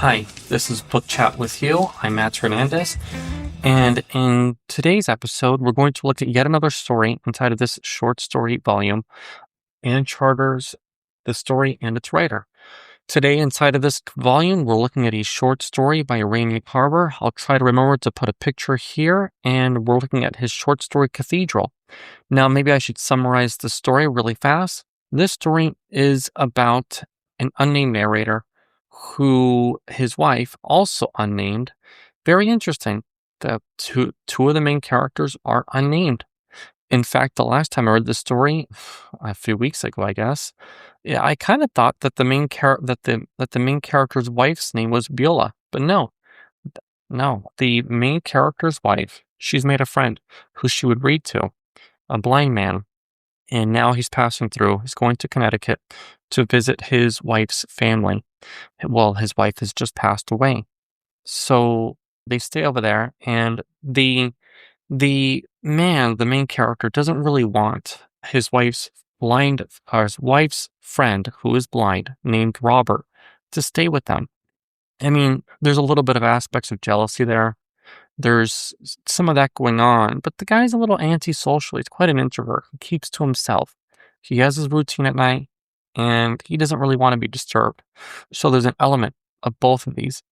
Hi, this is Book Chat with You. I'm Matt Hernandez, and in today's episode, we're going to look at yet another story inside of this short story volume and charters the story and its writer. Today, inside of this volume, we're looking at a short story by Raymond Carver. I'll try to remember to put a picture here, and we're looking at his short story, Cathedral. Now, maybe I should summarize the story really fast. This story is about an unnamed narrator who his wife, also unnamed. Very interesting. The two of the main characters are unnamed. In fact, the last time I read this story, a few weeks ago, I guess, yeah, I kind of thought that the main character's wife's name was Beulah, but no, the main character's wife, she's made a friend who she would read to, a blind man, and now he's passing through. He's going to Connecticut to visit his wife's family. Well, his wife has just passed away, so they stay over there, and the main character, doesn't really want his wife's friend, who is blind, named Robert, to stay with them. I mean, there's a little bit of aspects of jealousy there. There's some of that going on, but the guy's a little antisocial. He's quite an introvert who keeps to himself. He has his routine at night, and he doesn't really want to be disturbed. So there's an element of both of these.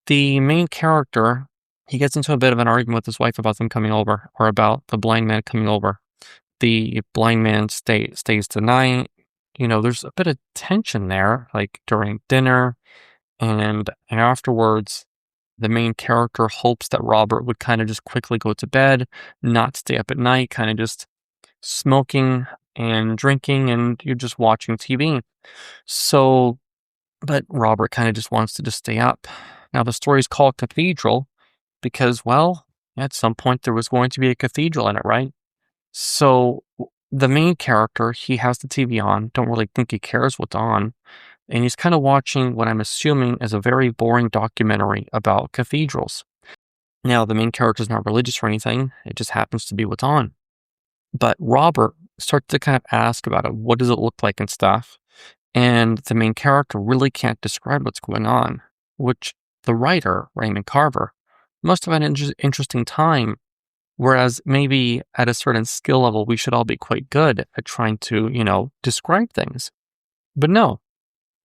The main character, he gets into a bit of an argument with his wife about them coming over, or about the blind man coming over. The blind man stays the night. There's a bit of tension there, like during dinner, and afterwards, the main character hopes that Robert would kind of just quickly go to bed, not stay up at night, kind of just smoking and drinking, and you're just watching TV. So, but Robert kind of just wants to just stay up. Now, the story is called Cathedral because, well, at some point there was going to be a cathedral in it, right? So, the main character, he has the TV on, don't really think he cares what's on, and he's kind of watching what I'm assuming is a very boring documentary about cathedrals. Now, the main character is not religious or anything, it just happens to be what's on. But Robert starts to kind of ask about it. What does it look like and stuff? And the main character really can't describe what's going on, which the writer, Raymond Carver, must have had an interesting time. Whereas maybe at a certain skill level, we should all be quite good at trying to, describe things. But no,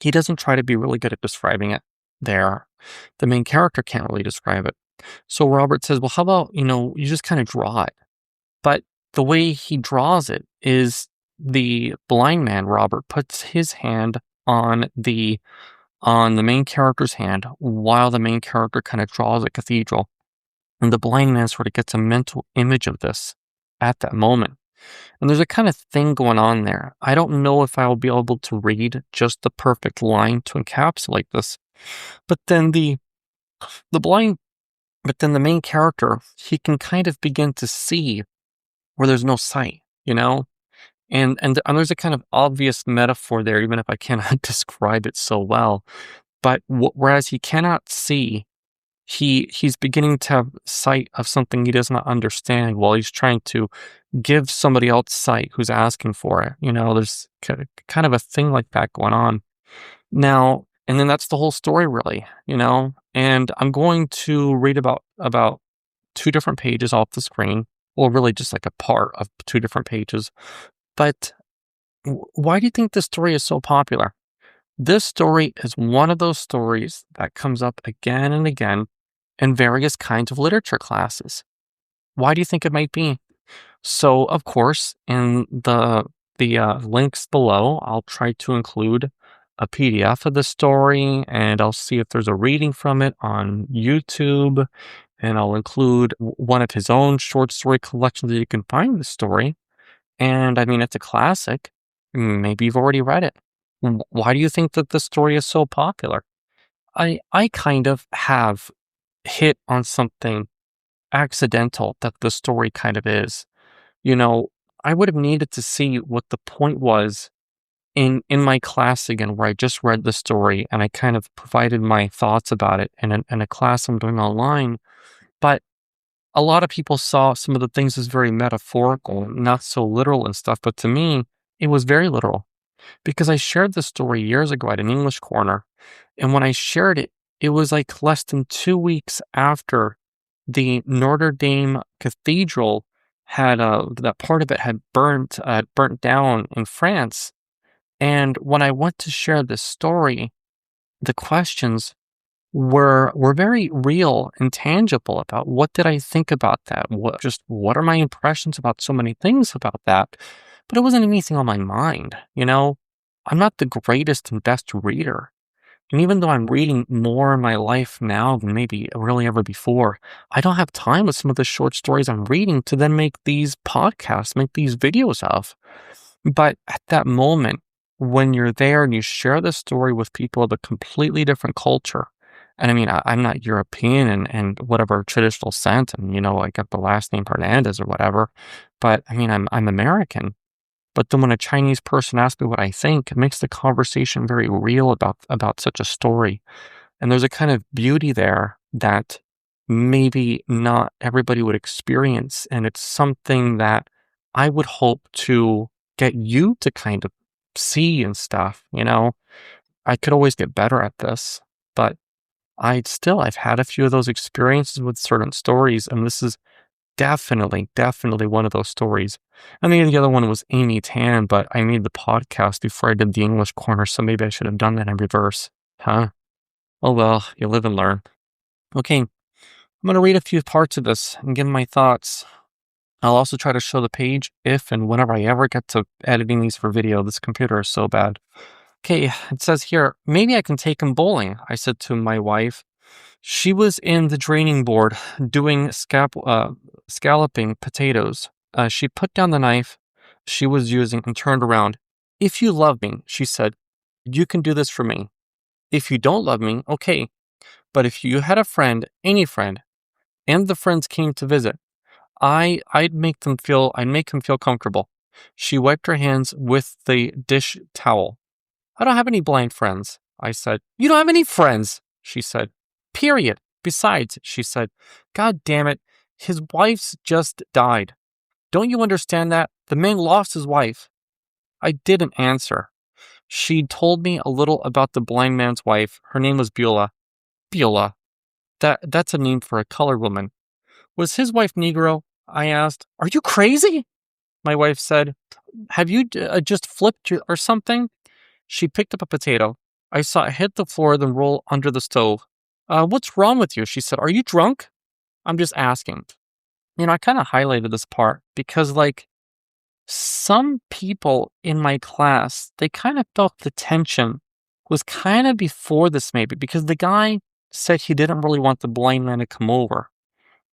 he doesn't try to be really good at describing it there. The main character can't really describe it. So Robert says, well, how about, you just kind of draw it. But the way he draws it is the blind man, Robert, puts his hand on the main character's hand while the main character kind of draws a cathedral. And the blind man sort of gets a mental image of this at that moment. And there's a kind of thing going on there. I don't know if I will be able to read just the perfect line to encapsulate this. But then the main character, he can kind of begin to see where there's no sight, And there's a kind of obvious metaphor there, even if I cannot describe it so well. But whereas he cannot see, he's beginning to have sight of something he does not understand while he's trying to give somebody else sight who's asking for it. There's kind of a thing like that going on. Now, and then that's the whole story really, and I'm going to read about 2 different pages off the screen, or really just like a part of 2 different pages. But why do you think this story is so popular? This story is one of those stories that comes up again and again in various kinds of literature classes. Why do you think it might be? So, of course, in the links below, I'll try to include a PDF of the story, and I'll see if there's a reading from it on YouTube, and I'll include one of his own short story collections that you can find the story. And I mean, it's a classic. Maybe you've already read it. Why do you think that this story is so popular? I kind of have hit on something accidental that the story kind of is. I would have needed to see what the point was in my class again, where I just read the story and I kind of provided my thoughts about it in a class I'm doing online. But a lot of people saw some of the things as very metaphorical, not so literal and stuff. But to me, it was very literal. because I shared this story years ago at an English corner. And when I shared it, it was like less than 2 weeks after the Notre Dame Cathedral had that part of it had burnt down in France. And when I went to share this story, the questions were very real and tangible about what did I think about that? What are my impressions about so many things about that? But it wasn't anything on my mind, you know? I'm not the greatest and best reader. And even though I'm reading more in my life now than maybe really ever before, I don't have time with some of the short stories I'm reading to then make these podcasts, make these videos of. But at that moment, when you're there and you share the story with people of a completely different culture, and I mean, I'm not European and whatever traditional sense, and I got the last name Hernandez or whatever, but I mean, I'm American. But then when a Chinese person asks me what I think, it makes the conversation very real about such a story. And there's a kind of beauty there that maybe not everybody would experience. And it's something that I would hope to get you to kind of see and stuff. I could always get better at this, but I've had a few of those experiences with certain stories, and this is definitely one of those stories. I mean, the other one was Amy Tan, but I made the podcast before I did the English corner, so maybe I should have done that in reverse. Huh? Oh well, you live and learn. Okay, I'm going to read a few parts of this and give my thoughts. I'll also try to show the page if and whenever I ever get to editing these for video. This computer is so bad. Okay, it says here, maybe I can take him bowling, I said to my wife. She was in the draining board doing scalloping potatoes. She put down the knife she was using and turned around. If you love me, she said, you can do this for me. If you don't love me, okay. But if you had a friend, any friend, and the friends came to visit, I'd make him feel comfortable. She wiped her hands with the dish towel. I don't have any blind friends, I said. You don't have any friends, she said. Period. Besides, she said, God damn it, his wife's just died. Don't you understand that? The man lost his wife. I didn't answer. She told me a little about the blind man's wife. Her name was Beulah. Beulah. That's a name for a colored woman. Was his wife Negro? I asked. Are you crazy? My wife said. Have you just flipped or something? She picked up a potato. I saw it hit the floor, then roll under the stove. What's wrong with you? She said. Are you drunk? I'm just asking. I kind of highlighted this part because, some people in my class, they kind of felt the tension was kind of before this, maybe, because the guy said he didn't really want the blind man to come over.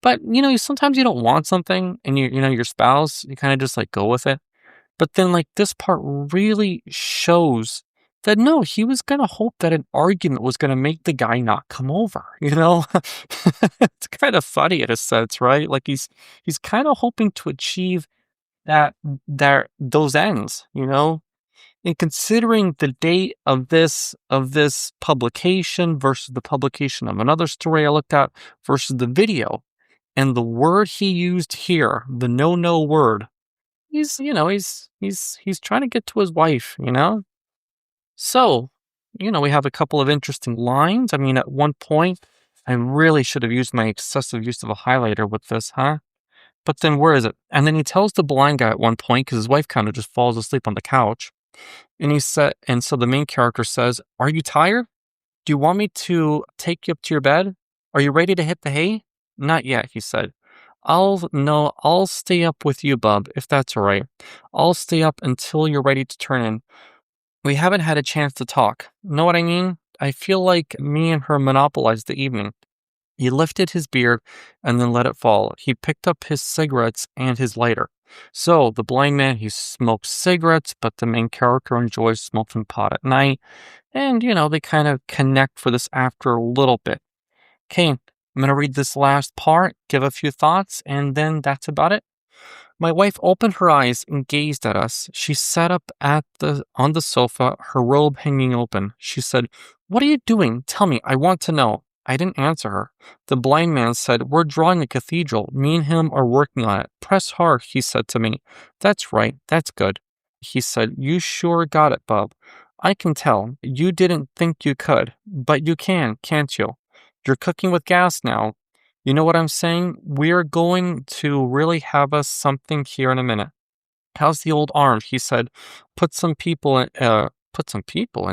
But, sometimes you don't want something and your spouse, you kind of just go with it. But then, this part really shows that no, he was going to hope that an argument was going to make the guy not come over, It's kind of funny in a sense, right? He's kind of hoping to achieve those ends, And considering the date of this publication versus the publication of another story I looked at versus the video, and the word he used here, the no word, he's trying to get to his wife, So, we have a couple of interesting lines. I mean, at one point, I really should have used my excessive use of a highlighter with this, huh? But then where is it? And then he tells the blind guy at one point, because his wife kind of just falls asleep on the couch. And so the main character says, are you tired? Do you want me to take you up to your bed? Are you ready to hit the hay? Not yet, he said. I'll stay up with you, bub, if that's all right. I'll stay up until you're ready to turn in. We haven't had a chance to talk. Know what I mean? I feel like me and her monopolized the evening. He lifted his beard and then let it fall. He picked up his cigarettes and his lighter. So, the blind man, he smokes cigarettes, but the main character enjoys smoking pot at night. And, they kind of connect for this after a little bit. Okay, I'm going to read this last part, give a few thoughts, and then that's about it. My wife opened her eyes and gazed at us. She sat up on the sofa, her robe hanging open. She said, what are you doing? Tell me, I want to know. I didn't answer her. The blind man said, we're drawing a cathedral. Me and him are working on it. Press hard, he said to me. That's right. That's good. He said, "You sure got it, bub. I can tell. You didn't think you could, but you can, can't you? You're cooking with gas now. You know what I'm saying? We're going to really have us something here in a minute. How's the old arm?" He said, put some people in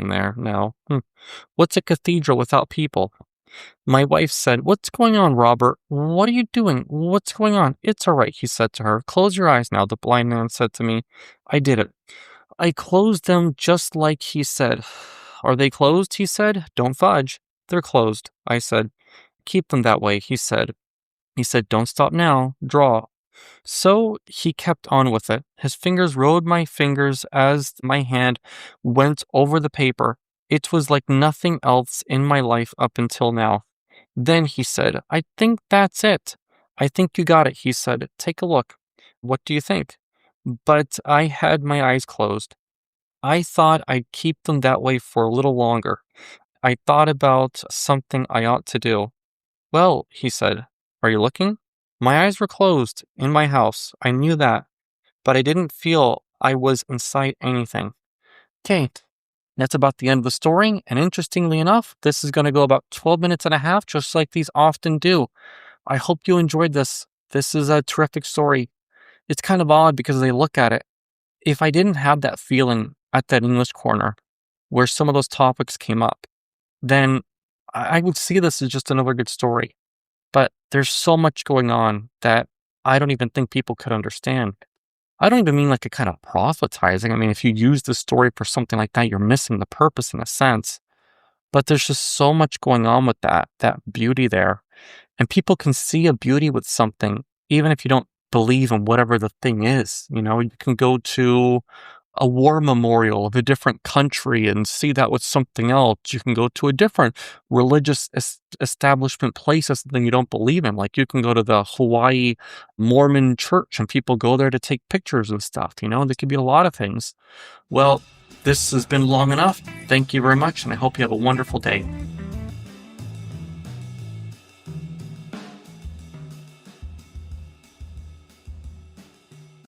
there now. What's a cathedral without people?" My wife said, "What's going on, Robert? What are you doing? What's going on?" "It's all right," he said to her. "Close your eyes now," the blind man said to me. I did it. I closed them just like he said. "Are they closed?" he said. "Don't fudge. They're closed," I said. "Keep them that way," he said. He said, "Don't stop now. Draw." So he kept on with it. His fingers rode my fingers as my hand went over the paper. It was like nothing else in my life up until now. Then he said, "I think that's it." "I think you got it," he said. "Take a look." "What do you think?" But I had my eyes closed. I thought I'd keep them that way for a little longer. I thought about something I ought to do. "Well," he said, "are you looking?" My eyes were closed in my house. I knew that, but I didn't feel I was inside anything. Okay, that's about the end of the story. And interestingly enough, this is going to go about 12 minutes and a half, just like these often do. I hope you enjoyed this. This is a terrific story. It's kind of odd because as I look at it, if I didn't have that feeling at that English corner where some of those topics came up, then I would see this as just another good story. But there's so much going on that I don't even think people could understand. I don't even mean like a kind of prophetizing. I mean, if you use the story for something like that, you're missing the purpose in a sense. But there's just so much going on with that beauty there. And people can see a beauty with something, even if you don't believe in whatever the thing is. You know, you can go to a war memorial of a different country and see that with something else. You can go to a different religious establishment place as something you don't believe in. Like you can go to the Hawaii Mormon church and people go there to take pictures of stuff. You know, there could be a lot of things. Well, this has been long enough. Thank you very much, and I hope you have a wonderful day.